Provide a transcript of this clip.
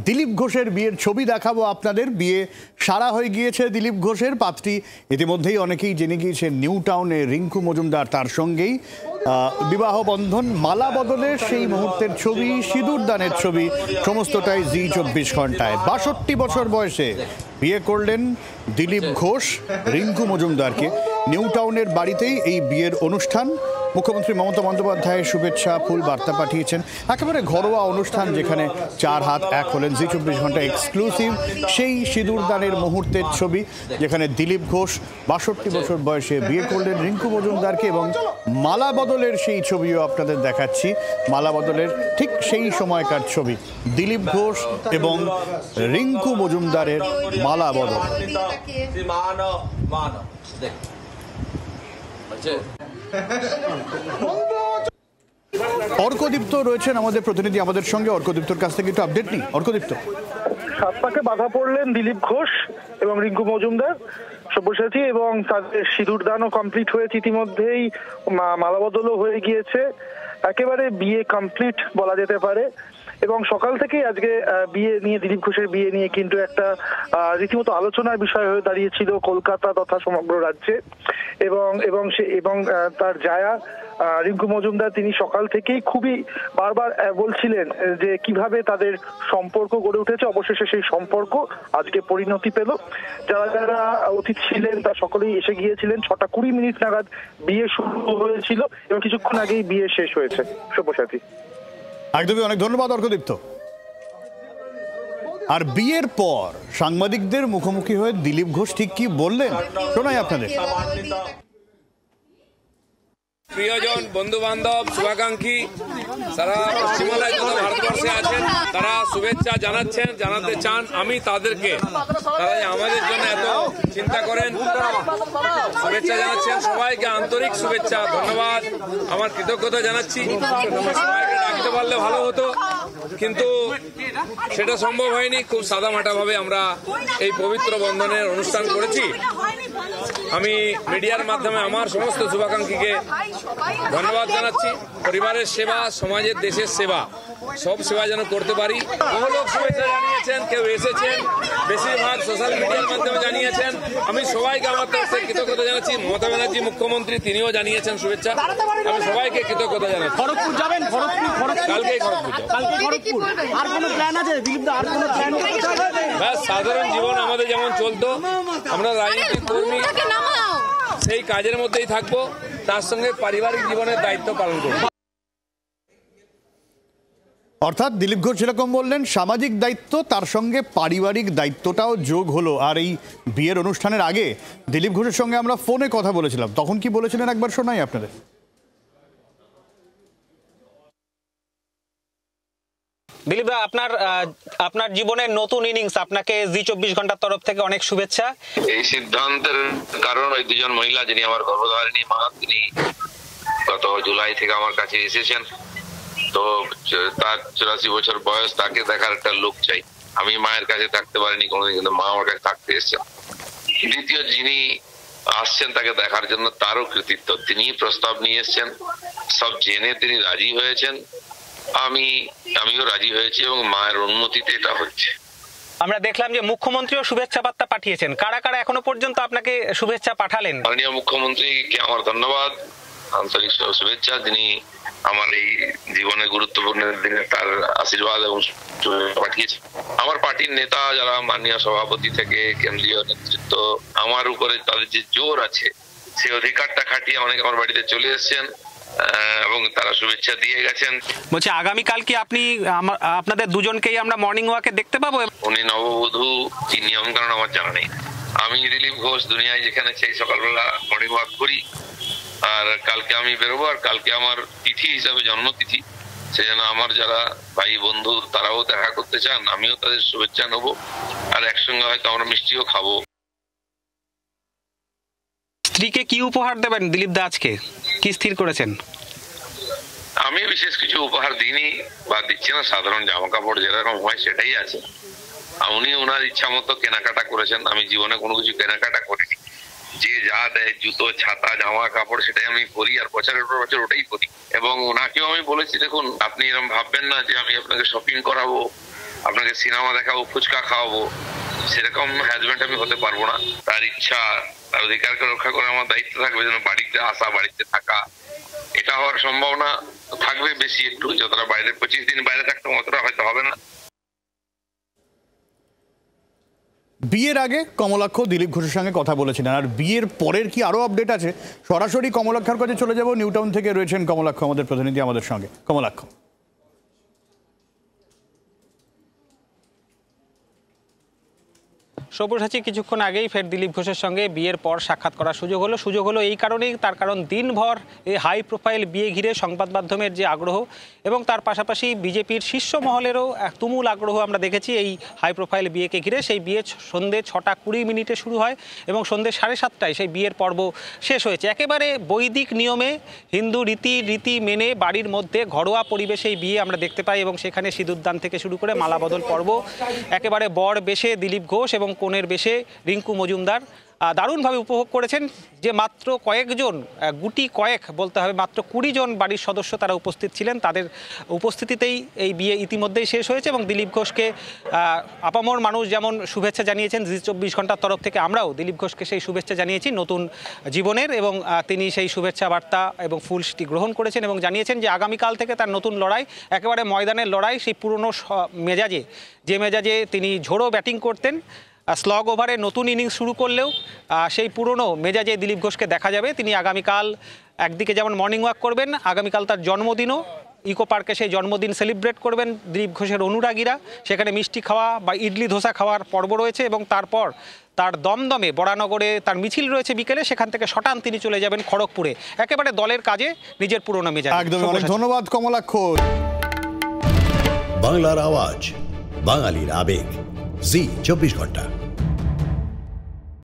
দিলীপ ঘোষের বিয়ের ছবি দেখাবো আপনাদের। বিয়ে সারা হয়ে গিয়েছে দিলীপ ঘোষের। পাত্রী ইতিমধ্যেই অনেকেই জেনে গিয়েছে নিউ টাউনে রিঙ্কু মজুমদার, তার সঙ্গেই বিবাহ বন্ধন। মালা বদলের সেই মুহূর্তের ছবি, সিঁদুর দানের ছবি, সমস্তটাই জি24 ঘন্টায়। ৬২ বছর বয়সে বিয়ে করলেন দিলীপ ঘোষ রিঙ্কু মজুমদারকে। নিউ টাউনের বাড়িতেই এই বিয়ের অনুষ্ঠান। মুখ্যমন্ত্রী মমতা বন্দ্যোপাধ্যায়ের শুভেচ্ছা ফুল বার্তা পাঠিয়েছেন। একেবারে ঘরোয়া অনুষ্ঠান, যেখানে চার হাত এক হলেন। জি24 ঘন্টা এক্সক্লুসিভ সেই সিঁদুর দানের মুহূর্তের ছবি, যেখানে দিলীপ ঘোষ ৬২ বছর বয়সে বিয়ে করলেন রিঙ্কু মজুমদারকে, এবং মালা বদলের সেই ছবিও আপনাদের দেখাচ্ছি। মালা বদলের ঠিক সেই সময়কার ছবি, দিলীপ ঘোষ এবং রিঙ্কু মজুমদারের মালা বদল। অর্কদীপ্ত রয়েছেন আমাদের প্রতিনিধি, আমাদের সঙ্গে। অর্কদীপ্তর কাছ থেকে একটু আপডেট নিই। অর্কদীপ্ত, সাত পাকে বাধা পড়লেন দিলীপ ঘোষ এবং রিঙ্কু মজুমদার সব্যসাচী, এবং তাদের সিঁদুর দানও কমপ্লিট হয়েছে ইতিমধ্যেই, মালাবদলও হয়ে গিয়েছে। একেবারে বিয়ে কমপ্লিট বলা যেতে পারে। এবং সকাল থেকেই আজকে বিয়ে নিয়ে, দিলীপ ঘোষের বিয়ে নিয়ে কিন্তু একটা রীতিমতো আলোচনার বিষয় হয়ে দাঁড়িয়েছিল কলকাতা তথা সমগ্র রাজ্যে। এবং তার জায়া রিঙ্কু মজুমদার, তিনি সকাল থেকেই খুবই বারবার বলছিলেন যে কিভাবে তাদের সম্পর্ক গড়ে উঠেছে। অবশেষে সেই সম্পর্ক আজকে পরিণতি পেল। যারা যারা অতিথি ছিলেন তারা সকলেই এসে গিয়েছিলেন। 6:20 নাগাদ বিয়ে শুরু হয়েছিল এবং কিছুক্ষণ আগেই বিয়ে শেষ হয়েছে। সব্যসাচী, একদমই, অনেক ধন্যবাদ অর্কদীপ্ত। আর বিয়ের পর সাংবাদিকদের মুখোমুখি হয়ে দিলীপ ঘোষ ঠিক কি বললেন শোনাই আপনাদের। প্রিয়জন, বন্ধু বান্ধব, শুভাকাঙ্ক্ষী সারা পশ্চিমবাংলায় তথা ভারতবর্ষে আছেন, তারা শুভেচ্ছা জানাচ্ছেন, জানাতে চান। আমি তাদেরকে, তারা আমাদের জন্য এত চিন্তা করেন, শুভেচ্ছা জানাচ্ছেন। সবাইকে আন্তরিক শুভেচ্ছা, ধন্যবাদ, আমার কৃতজ্ঞতা জানাচ্ছি। সবাইকে ডাকতে পারলে ভালো হতো, কিন্তু সেটা সম্ভব হয়নি। খুব সাদামাটা ভাবে আমরা এই পবিত্র বন্ধনের অনুষ্ঠান করেছি। আমি মিডিয়ার মাধ্যমে আমার সমস্ত শুভাকাঙ্ক্ষীকে ধন্যবাদ জানাচ্ছি। পরিবারের সেবা, সমাজের, দেশের সেবা, সব সেবা যেন করতে পারি। বহু লোক শুভেচ্ছা জানিয়েছেন, কেউ এসেছেন, বেশিরভাগ সোশ্যাল মিডিয়ার মাধ্যমে জানিয়েছেন। আমি সবাইকে আমার তরফ থেকে কৃতজ্ঞতা জানাচ্ছি। মমতা ব্যানার্জি মুখ্যমন্ত্রী, তিনিও জানিয়েছেন শুভেচ্ছা। আমি সবাইকে কৃতজ্ঞতা জানাচ্ছি। খড়গপুর যাবেন? কালকেই খড়গপুর যাব। আর কোনো প্ল্যান আছে দিলীপ দা? আর কোনো প্ল্যান? ব্যাস, সাধারণ জীবন আমাদের যেমন চলতো, আমরা রাজনীতিক কর্মী, সেই কাজের মধ্যেই থাকবো, তার সঙ্গে পারিবারিক জীবনের দায়িত্ব পালন করব। অর্থাৎ দিলীপ ঘোষ যেরকম বললেন সামাজিক দায়িত্ব, তার সঙ্গে পারিবারিক দায়িত্বটাও যোগ হলো। আর এই বিয়ের অনুষ্ঠানের আগে দিলীপ ঘোষের সঙ্গে আমরা ফোনে কথা বলেছিলাম, তখন কি বলেছিলেন একবার শোনাই আপনাদের। দিলীপ দা, আপনার জীবনের নতুন ইনিংস, আপনাকে জি24 ঘন্টার তরফ থেকে অনেক শুভেচ্ছা। এই সিদ্ধান্তের কারণ ওই দুজন মহিলা, যিনি আমার গর্ভধারিণী মা, তিনি গত জুলাই থেকে আমার কাছে এসেছেন। তো তার 84 বছর বয়স, তাকে দেখার একটা লোক চাই। আমি মায়ের কাছে থাকতে পারিনি কোনোদিন, কিন্তু মা আমার কাছে থাকতে এসেছেন। দ্বিতীয় যিনি আসছেন তাকে দেখার জন্য, তারও কৃতিত্ব। তিনি প্রস্তাব নিয়ে এসছেন, সব জেনে তিনি রাজি হয়েছেন। আমিও রাজি হয়েছি এবং মায়ের অনুমতিতে এটা হচ্ছে। আমরা দেখলাম যে মুখ্যমন্ত্রীও শুভেচ্ছা বার্তা পাঠিয়েছেন। কারা কারা এখনো পর্যন্ত আপনাকে শুভেচ্ছা পাঠালেন? মাননীয় মুখ্যমন্ত্রীকে আমার ধন্যবাদ, আন্তরিক শুভেচ্ছা। তিনি আমার এই জীবনে গুরুত্বপূর্ণ দিনে তার আশীর্বাদ এবং পাঠিয়েছেন। আমার পার্টির নেতা যারা, মাননীয় সভাপতি থেকে কেন্দ্রীয় নেতৃত্ব, আমার উপরে তাদের যে জোর আছে, সেই অধিকারটা খাটিয়ে অনেকে আমার বাড়িতে চলে এসেছেন এবং তারা শুভেচ্ছা দিয়ে গেছেন। বলছি, আগামীকাল কি আপনাদের দুজনকেই আমরা মর্নিং ওয়াকে দেখতে পাবো? উনি নববধূ, কি নিয়ম কারণ আমার জানা নেই। আমি দিলীপ ঘোষ দুনিয়ায় যেখানে চাই সকালবেলা মর্নিং ওয়াক করি। আর কালকে আমি বেরোবো, আর কালকে আমার তিথি হিসাবে জন্মতিথি, সেজন্য আমার যারা ভাই বন্ধু তারাও দেখা করতে চান, আমিও তাদের শুভেচ্ছা নেবো। আর একসঙ্গে হয়তো আমরা মিষ্টিও খাবো। স্ত্রীকে কি উপহার দেবেন দিলীপ দা আজকে, কি স্থির করেছেন? আমি বিশেষ কিছু উপহার দিইনি বা দিচ্ছি না, সাধারণ জামা কাপড় যেরকম হয় সেটাই আছে। উনি ওনার ইচ্ছা মতো কেনাকাটা করেছেন, আমি জীবনে কোনো কিছু কেনাকাটা করিনি। যে যা দেয়, জুতো, ছাতা, জামা কাপড়, সেটাই আমি পরি, আর বছরের পর বছর ওটাই করি। এবং ওনাকেও আমি বলেছি, দেখুন আপনি এরকম ভাববেন না যে আমি আপনাকে শপিং করাবো আপনাকে সিনেমা দেখাবো, ফুচকা খাওয়াবো, সেরকম হাজবেন্ড আমি হতে পারবো না। তার ইচ্ছা, তার অধিকারকে রক্ষা করে আমার দায়িত্ব থাকবে যেন বাড়িতে আসা, বাড়িতে থাকা। এটা হওয়ার সম্ভাবনা থাকবে বেশি একটু, যতটা বাইরে 25 দিন বাইরে থাকতাম অতটা হয়তো হবে না। বিয়ের আগে কমলাক্ষ দিলীপ ঘোষের সঙ্গে কথা বলেছিলেন, আর বিয়ের পরের কি আরো আপডেট আছে? সরাসরি কমলাক্ষর কাছে চলে যাব। নিউ টাউন থেকে রয়েছেন কমলাক্ষ, আমাদের প্রতিনিধি আমাদের সঙ্গে। কমলাক্ষ, সব্যসাচী, কিছুক্ষণ আগেই ফের দিলীপ ঘোষের সঙ্গে বিয়ের পর সাক্ষাৎ করার সুযোগ হলো এই কারণেই, তার কারণ দিনভর এই হাই প্রোফাইল বিয়ে ঘিরে সংবাদ মাধ্যমের যে আগ্রহ এবং তার পাশাপাশি বিজেপির শীর্ষ মহলেরও এক তুমুল আগ্রহ আমরা দেখেছি এই হাই প্রোফাইল বিয়েকে ঘিরে। সেই বিয়ে সন্ধ্যে 6:20 শুরু হয় এবং সন্ধ্যে 7:30টায় সেই বিয়ের পর্ব শেষ হয়েছে। একেবারে বৈদিক নিয়মে, হিন্দু রীতি মেনে বাড়ির মধ্যে ঘরোয়া পরিবেশে এই বিয়ে আমরা দেখতে পাই এবং সেখানে সিঁদুরদান থেকে শুরু করে মালাবদল পর্ব, একেবারে বর বেশে দিলীপ ঘোষ এবং কনের বেশে রিঙ্কু মজুমদার দারুণভাবে উপভোগ করেছেন। যে মাত্র কয়েকজন, গুটি কয়েক বলতে হবে, মাত্র 20 জন বাড়ির সদস্য তারা উপস্থিত ছিলেন, তাদের উপস্থিতিতেই এই বিয়ে ইতিমধ্যেই শেষ হয়েছে এবং দিলীপ ঘোষকে আপামর মানুষ যেমন শুভেচ্ছা জানিয়েছেন, জি 24 ঘন্টার তরফ থেকে আমরাও দিলীপ ঘোষকে সেই শুভেচ্ছা জানিয়েছি নতুন জীবনের, এবং তিনি সেই শুভেচ্ছা বার্তা এবং ফুলটি গ্রহণ করেছেন এবং জানিয়েছেন যে আগামীকাল থেকে তার নতুন লড়াই, একেবারে ময়দানের লড়াই, সেই পুরনো মেজাজে, যে মেজাজে তিনি ঝোড়ো ব্যাটিং করতেন, স্লগ ওভারে নতুন ইনিংস শুরু করলেও সেই পুরনো মেজাজে দিলীপ ঘোষকে দেখা যাবে। তিনি আগামীকাল একদিকে যেমন মর্নিং ওয়াক করবেন, আগামীকাল তার জন্মদিনও, ইকো পার্কে সেই জন্মদিন সেলিব্রেট করবেন দিলীপ ঘোষের অনুরাগীরা। সেখানে মিষ্টি খাওয়া বা ইডলি ধোসা খাওয়ার পর্ব রয়েছে এবং তারপর তার দমদমে বরানগরে তার মিছিল রয়েছে বিকেলে, সেখান থেকে শটান তিনি চলে যাবেন খড়গপুরে, একেবারে দলের কাজে নিজের পুরনো মেজাজ। একদম, অনেক ধন্যবাদ কমলাক্ষ। বাংলার আওয়াজ, বাঙালির আবেগ, জি 24 ঘন্টা।